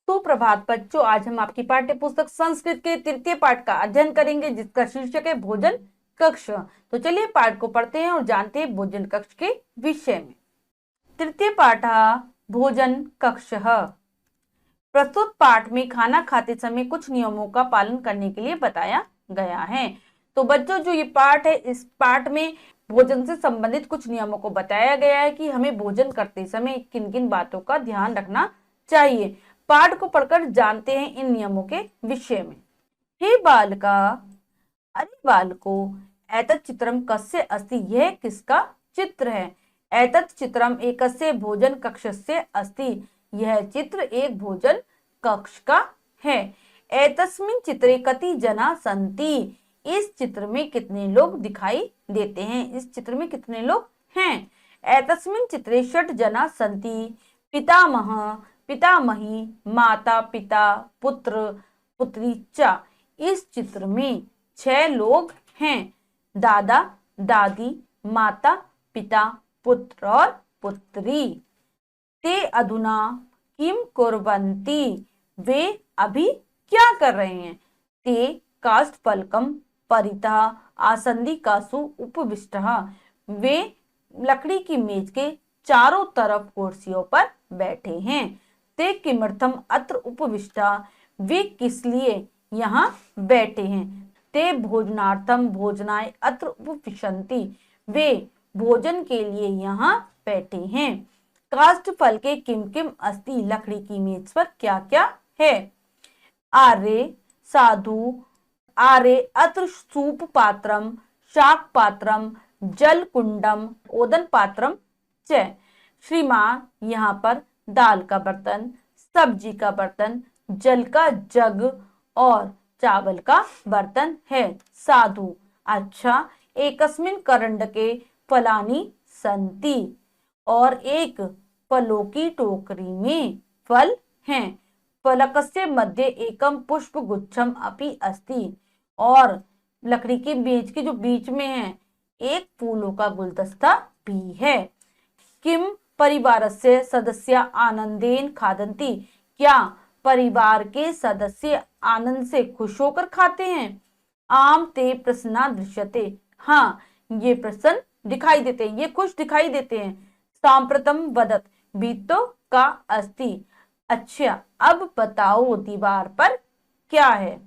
सुप्रभात बच्चों, आज हम आपकी पाठ्य पुस्तक संस्कृत के तृतीय पाठ का अध्ययन करेंगे, जिसका शीर्षक है भोजन कक्ष। तो चलिए पाठ को पढ़ते हैं और जानते हैं भोजन कक्ष के विषय में। तृतीय पाठ भोजन कक्ष। प्रस्तुत पाठ में खाना खाते समय कुछ नियमों का पालन करने के लिए बताया गया है। तो बच्चों, जो ये पाठ है, इस पाठ में भोजन से संबंधित कुछ नियमों को बताया गया है कि हमें भोजन करते समय किन किन बातों का ध्यान रखना चाहिए। पाठ को पढ़कर जानते हैं इन नियमों के विषय में। हे बालका, अरे बालको, एतत् चित्रम कस्य अस्ति, यह किसका चित्र है। एतत् चित्रम एकस्य भोजन कक्षस्य अस्ति, यह चित्र एक भोजन कक्ष का है। एतस्मिन् चित्रे कति जना सन्ति, इस चित्र में कितने लोग दिखाई देते हैं। इस चित्र में कितने लोग हैं। एतस्मिन् चित्रे षट् जना सन्ति, पितामह पितामही माता पिता पुत्र पुत्री च, इस चित्र में 6 लोग हैं। दादा दादी माता पिता पुत्र और पुत्री। ते अधुना किम कुर्वन्ति, वे अभी क्या कर रहे हैं। ते काष्ठफलकं परितः आसन्दिकासु उपविष्टः, वे लकड़ी की मेज के चारों तरफ कुर्सियों पर बैठे हैं। ते किमर्थम अत्र उपविष्टा, वे किस लिए यहाँ बैठे हैं। ते भोजनार्थम भोजनाय अत्र उपविशन्ति, वे भोजन के लिए यहाँ बैठे हैं। काष्ठफल के किम किम अस्ति, लकड़ी की मेज पर क्या क्या है। आर्य साधु आर्य अत्र सूप पात्रम शाक पात्रम जल कुंडम ओदन पात्रम च, श्रीमान, यहाँ पर दाल का बर्तन, सब्जी का बर्तन, जल का जग और चावल का बर्तन है। साधु, अच्छा, एकस्मिन् करंडके फलानि सन्ति, और एक फलों की टोकरी में फल हैं। फलकस्य मध्ये एकम पुष्प गुच्छम अपि अस्ति, और लकड़ी की मेज के जो बीच में है एक फूलों का गुलदस्ता भी है। किम परिवारस्य सदस्य आनंदेन खादन्ति, क्या परिवार के सदस्य आनंद से खुश होकर खाते हैं। आम ते प्रसन्ना दृश्यते, हाँ, ये प्रसन्न दिखाई देते हैं, ये खुश दिखाई देते हैं। सांप्रतम वदत भीतो का अस्ति, अच्छा अब बताओ दीवार पर क्या है।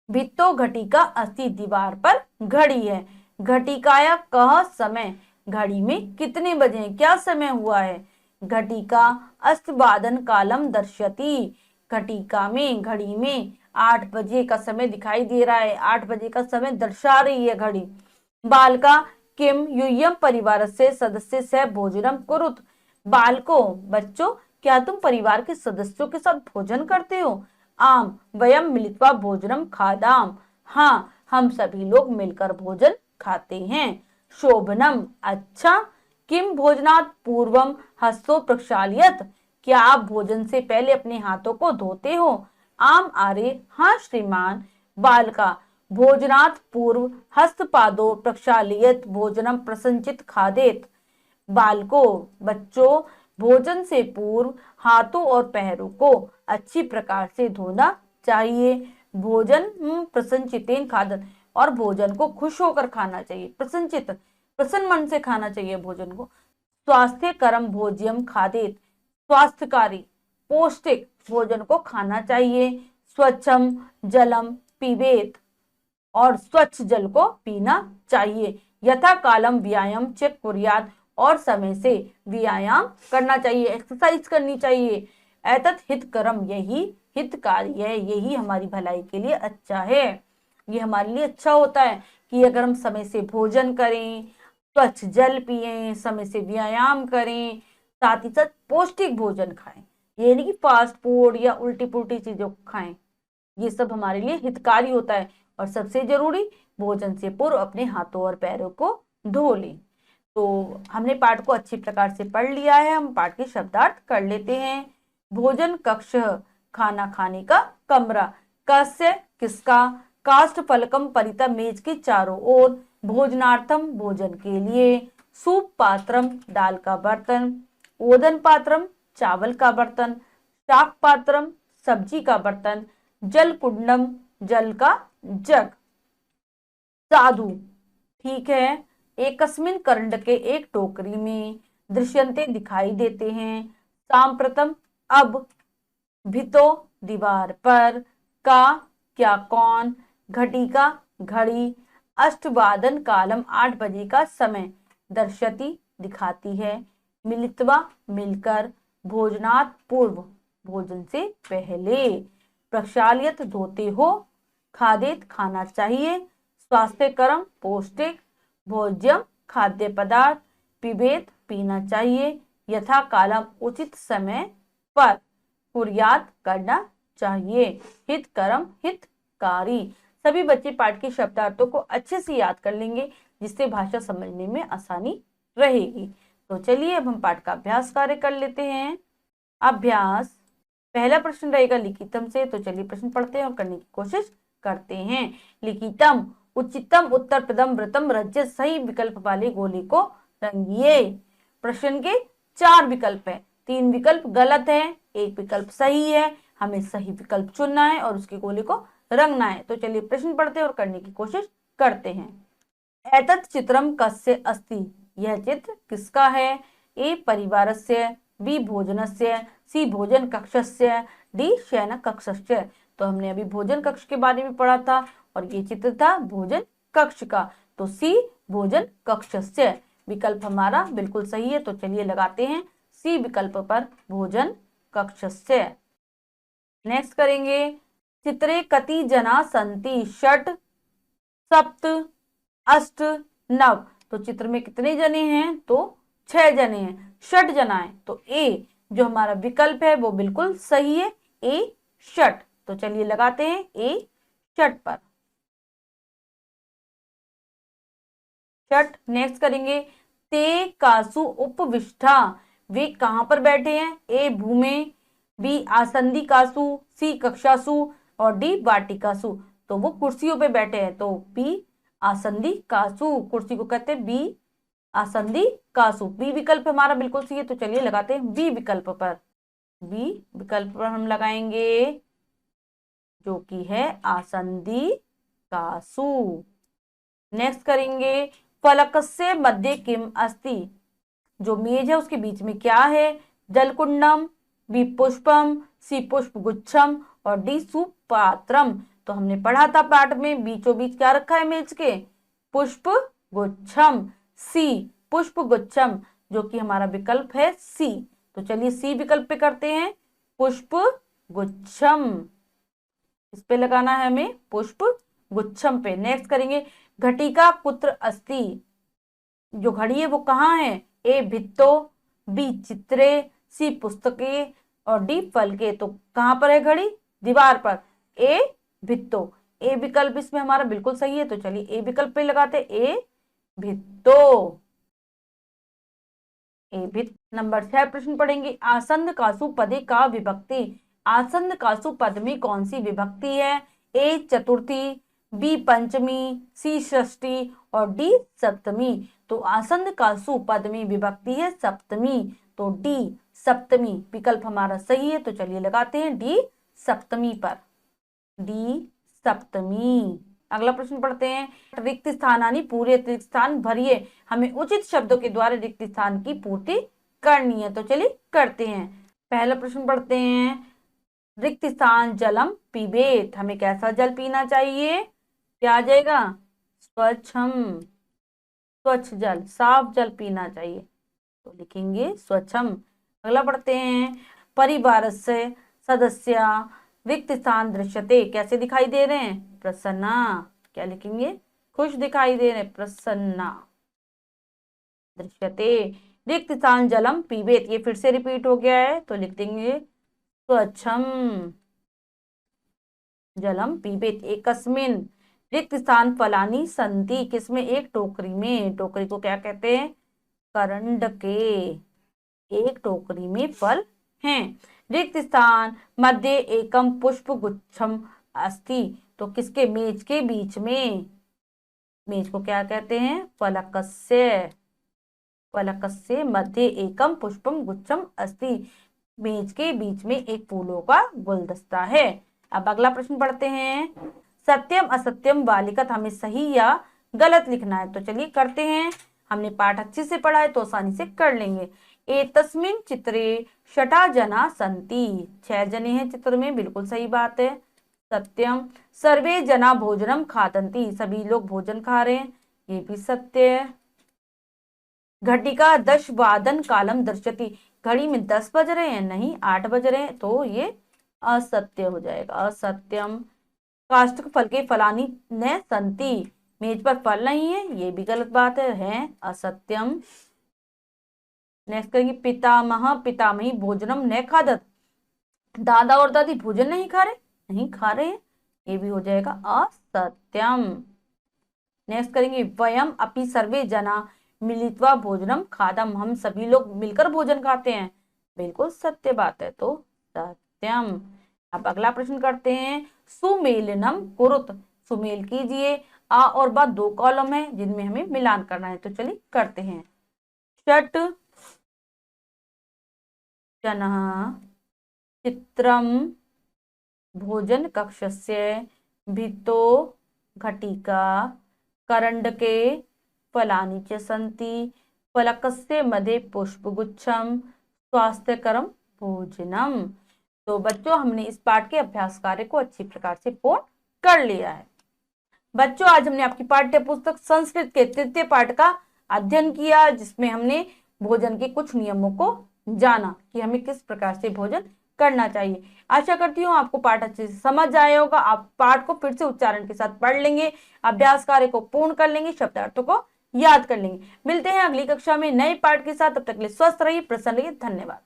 भित्तो घटिका अस्ति, दीवार पर घड़ी है। घटिकाया कह समय, घड़ी में कितने बजे हैं, क्या समय हुआ है। घटिका अस्तवादन कालम दर्शति, घटिका में घड़ी में 8 बजे का समय दिखाई दे रहा है, 8 बजे का समय दर्शा रही है घड़ी। बालका किम यूयम परिवार से सदस्य से भोजनम कुरुत, बालको, बच्चों, क्या तुम परिवार के सदस्यों के साथ भोजन करते हो। आम वयम मिलित्वा भोजनम खादाम, हाँ, हम सभी लोग मिलकर भोजन खाते हैं। शोभनम, अच्छा, किम भोजनात् पूर्वम हस्तो प्रक्षाल्यत, क्या आप भोजन से पहले अपने हाथों को धोते हो। आम आर्य, हाँ श्रीमान। बालका भोजनात् पूर्व हस्तपादो प्रक्षाल्यत भोजनम प्रसंचित खादेत, बालको, बच्चों, भोजन से पूर्व हाथों और पैरों को अच्छी प्रकार से धोना चाहिए। भोजन प्रसन्नचित्तेन खादत, और भोजन को खुश होकर खाना चाहिए। प्रसन्नचित्त, प्रसन्न मन से खाना चाहिए भोजन को। स्वास्थ्यकरम भोज्यम खादेत, स्वास्थ्यकारी पौष्टिक भोजन को खाना चाहिए। स्वच्छम जलम पीबेत, और स्वच्छ जल को पीना चाहिए। यथा कालम व्यायाम चेक कुर्यात, और समय से व्यायाम करना चाहिए, एक्सरसाइज करनी चाहिए। एतत् हितकरम, यही हितकारी है, यही हमारी भलाई के लिए अच्छा है। ये हमारे लिए अच्छा होता है कि अगर हम समय से भोजन करें, स्वच्छ जल पिएं, समय से व्यायाम करें, साथ ही साथ पौष्टिक भोजन खाएं। ये नहीं कि फास्ट फूड या उल्टी पुल्टी चीजों को खाएं, ये सब हमारे लिए हितकारी होता है। और सबसे जरूरी, भोजन से पूर्व अपने हाथों और पैरों को धो लें। तो हमने पाठ को अच्छी प्रकार से पढ़ लिया है, हम पाठ के शब्दार्थ कर लेते हैं। भोजन कक्ष, खाना खाने का कमरा। कस्य, किसका। काष्ठ फलकम परिता, मेज के चारों ओर। भोजनार्थम, भोजन के लिए। सूप पात्रम, दाल का बर्तन। ओदन पात्रम, चावल का बर्तन। शाक पात्रम सब्जी का बर्तन, जल कुंडम जल का जग। साधु, ठीक है, एकस्मिन करंडके एक टोकरी में, दृश्यंते दिखाई देते हैं, सांप्रतम अब, भितो दीवार पर, का क्या कौन, घटिका घड़ी, अष्टवादन कालम 8 बजे का समय, दर्शती दिखाती है, मिलित्वा मिलकर, भोजनात् पूर्व भोजन से पहले, प्रक्षाल्यत धोते हो, खादेत खाना चाहिए, स्वास्थ्यकरम पौष्टिक, भोज्यम खाद्य पदार्थ, पिबेत पीना चाहिए, यथा कालम उचित समय पर, कुर्यात करना चाहिए, हितकरम हितकारी। सभी बच्चे पाठ के शब्दार्थों को अच्छे से याद कर लेंगे, जिससे भाषा समझने में आसानी रहेगी। तो चलिए अब हम पाठ का अभ्यास कार्य कर लेते हैं। अभ्यास, पहला प्रश्न रहेगा लिखितम से, तो चलिए प्रश्न पढ़ते हैं और करने की कोशिश करते हैं। लिखितम, उचितम उत्तर प्रथम व्रतम रज्य सही विकल्प वाले गोले को रंगिए। प्रश्न के 4 विकल्प है, 3 विकल्प गलत है, 1 विकल्प सही है, हमें सही विकल्प चुनना है और उसके गोले को रंगना है। तो चलिए प्रश्न पढ़ते हैं और करने की कोशिश करते हैं। एतत् चित्रम कस्य अस्ति, यह चित्र किसका है? ए परिवारस्य, बी भोजनस्य, सी भोजन कक्षस्य, डी शयन कक्षस्य। तो हमने अभी भोजन कक्ष के बारे में पढ़ा था और ये चित्र था भोजन कक्ष का, तो सी भोजन कक्षस्य विकल्प हमारा बिल्कुल सही है। तो चलिए लगाते हैं सी विकल्प पर, भोजन कक्षस्य। नेक्स्ट करेंगे, चित्रे कति जना संति, षट सप्त अष्ट नव। तो चित्र में कितने जने हैं? तो 6 जने हैं, 6 जना है। तो ए जो हमारा विकल्प है वो बिल्कुल सही है, ए षट। तो चलिए लगाते हैं ए षट पर, षट। नेक्स्ट करेंगे, ते कासु उपविष्टा, वे कहां पर बैठे हैं? ए भूमे, बी आसंदी कासु, सी कक्षासु और डी वाटिकासु। तो वो कुर्सियों पे बैठे हैं, तो बी आसंदी कासु, कुर्सी को कहते हैं बी आसंदी कासु। बी विकल्प हमारा बिल्कुल सही है। तो चलिए लगाते हैं बी विकल्प पर, बी विकल्प पर हम लगाएंगे जो कि है आसंदी कासु। नेक्स्ट करेंगे, फलकस्य मध्य किम अस्ति, जो मेज है उसके बीच में क्या है? जलकुंडम, बी पुष्पम, सी पुष्प गुच्छम और डी सुपात्रम। तो हमने पढ़ा था पाठ में, बीचों बीच क्या रखा है मेज के? पुष्प गुच्छम, सी पुष्प गुच्छम, जो कि हमारा विकल्प है सी। तो चलिए सी विकल्प पे करते हैं, पुष्प गुच्छम, इस पे लगाना है हमें, पुष्प गुच्छम पे। नेक्स्ट करेंगे, घटिका कुत्र अस्ति, जो घड़ी है वो कहाँ है? ए भित्तो, बी चित्रे, सी पुस्तके और डी फलके। तो कहां पर है घड़ी? दीवार पर, ए भित्तो। ए विकल्प इसमें हमारा बिल्कुल सही है। तो चलिए ए विकल्प पे लगाते, ए भित्तो, ए भित। नंबर 6 प्रश्न पढ़ेंगे, आसंद कासु पदे का विभक्ति, आसंद कासु पद में कौन सी विभक्ति है? ए चतुर्थी, बी पंचमी, सी षष्ठी और डी सप्तमी। तो आसंद कासु पद में विभक्ति है सप्तमी, तो डी सप्तमी विकल्प हमारा सही है। तो चलिए लगाते हैं डी सप्तमी पर, डी सप्तमी। अगला प्रश्न पढ़ते हैं, रिक्त स्थानानि पूरे रिक्त स्थान भरिए, हमें उचित शब्दों के द्वारा रिक्त स्थान की पूर्ति करनी है। तो चलिए करते हैं। पहला प्रश्न पढ़ते हैं, रिक्त स्थान जलम पीबेत, हमें कैसा जल पीना चाहिए? क्या आ जाएगा? स्वच्छम, स्वच्छ जल, साफ जल पीना चाहिए। तो लिखेंगे स्वच्छम। अगला पढ़ते हैं, परिवार से सदस्य रिक्त स्थान दृश्यते, कैसे दिखाई दे रहे हैं? प्रसन्ना, क्या लिखेंगे? खुश दिखाई दे रहे, प्रसन्ना। दृश्यते रिक्त स्थान जलम पीबेत, ये फिर से रिपीट हो गया है, तो लिख देंगे स्वच्छम जलम पीबेत। एकस्मिन रिक्त स्थान फलानी संति, किसमें? एक टोकरी में, टोकरी को क्या कहते हैं? करंडके, एक टोकरी में फल हैं। रिक्त स्थान मध्य एकम पुष्प गुच्छम अस्ति, तो किसके? मेज के बीच में, मेज को क्या कहते हैं? फलकस्य, फलकस्य मध्य एकम पुष्पम गुच्छम अस्ति, मेज के बीच में एक फूलों का गुलदस्ता है। अब अगला प्रश्न पढ़ते हैं। सत्यम असत्यम वाली कथ हमें सही या गलत लिखना है। तो चलिए करते हैं। हमने पाठ अच्छे से पढ़ा है तो आसानी से कर लेंगे। एतस्मिन् चित्रे षटा जना संति, 6 जने हैं चित्र में, बिल्कुल सही बात है। सत्यम। सर्वे जना भोजनम खादंती, सभी लोग भोजन खा रहे हैं, ये भी सत्य है। घटिका 10 वादन कालम दर्शति, घड़ी में 10 बज रहे हैं, नहीं 8 बज रहे हैं, तो ये असत्य हो जाएगा, असत्यम। काष्ठक फल के फलानी न संति, मेज पर फल नहीं है, ये भी गलत बात है असत्यम। नेक्स्ट करेंगे। पितामह पितामही भोजनम न खादत, दादा और दादी भोजन नहीं खा रहे, नहीं खा रहे हैं, ये भी हो जाएगा असत्यम। नेक्स्ट करेंगे। वयम अपि सर्वे जना मिलित्वा भोजनम खादम, हम सभी लोग मिलकर भोजन खाते हैं, बिल्कुल सत्य बात है, तो सत्यम। अब अगला प्रश्न करते हैं। सुमेलनम कुरुत, सुमेल कीजिए। आ और बा 2 कॉलम है जिनमें हमें मिलान करना है, तो चलिए करते हैं। षट जनः चित्रम भोजन कक्षस्य भित्तो घटिका करंडके फलानि च सन्ति फलकस्य मध्ये पुष्पगुच्छम स्वास्थ्यकरम भोजनम। तो बच्चों, हमने इस पाठ के अभ्यास कार्य को अच्छी प्रकार से पूर्ण कर लिया है। बच्चों, आज हमने आपकी पाठ्य पुस्तक संस्कृत के 3य पाठ का अध्ययन किया, जिसमें हमने भोजन के कुछ नियमों को जाना कि हमें किस प्रकार से भोजन करना चाहिए। आशा करती हूँ आपको पाठ अच्छे से समझ आया होगा। आप पाठ को फिर से उच्चारण के साथ पढ़ लेंगे, अभ्यास कार्य को पूर्ण कर लेंगे, शब्दार्थों को याद कर लेंगे। मिलते हैं अगली कक्षा में नए पाठ के साथ। तब तक के लिए स्वस्थ रहिए, प्रसन्न रहिए। धन्यवाद।